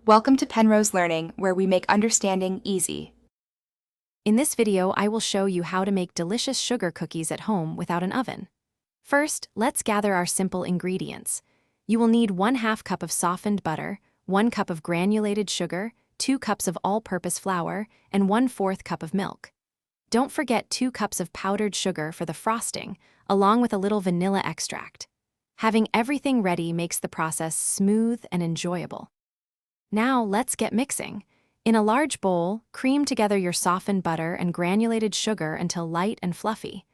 Welcome to Penrose Learning, where we make understanding easy. In this video, I will show you how to make delicious sugar cookies at home without an oven. First, let's gather our simple ingredients. You will need 1/2 cup of softened butter, 1 cup of granulated sugar, 2 cups of all-purpose flour, and 1/4 cup of milk. Don't forget 2 cups of powdered sugar for the frosting, along with a little vanilla extract. Having everything ready makes the process smooth and enjoyable. Now let's get mixing. In a large bowl, cream together your softened butter and granulated sugar until light and fluffy.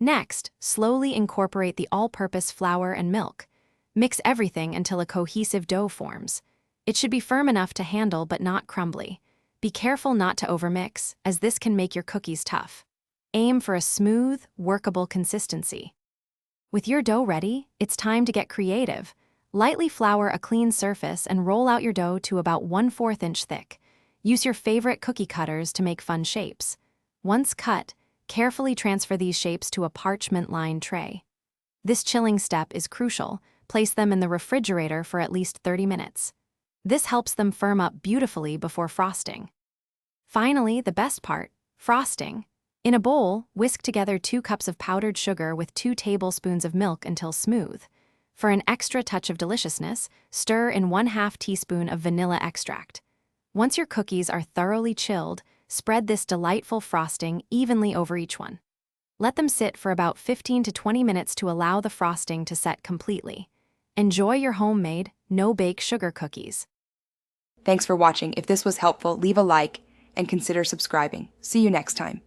Next, slowly incorporate the all-purpose flour and milk. Mix everything until a cohesive dough forms. It should be firm enough to handle but not crumbly. Be careful not to overmix, as this can make your cookies tough. Aim for a smooth, workable consistency. With your dough ready, it's time to get creative. Lightly flour a clean surface and roll out your dough to about 1/4 inch thick. Use your favorite cookie cutters to make fun shapes. Once cut, carefully transfer these shapes to a parchment-lined tray. This chilling step is crucial. Place them in the refrigerator for at least 30 minutes. This helps them firm up beautifully before frosting. Finally, the best part, frosting. In a bowl, whisk together 2 cups of powdered sugar with 2 tablespoons of milk until smooth. For an extra touch of deliciousness, stir in 1/2 teaspoon of vanilla extract. Once your cookies are thoroughly chilled, spread this delightful frosting evenly over each one. Let them sit for about 15 to 20 minutes to allow the frosting to set completely. Enjoy your homemade, no-bake sugar cookies. Thanks for watching. If this was helpful, leave a like and consider subscribing. See you next time.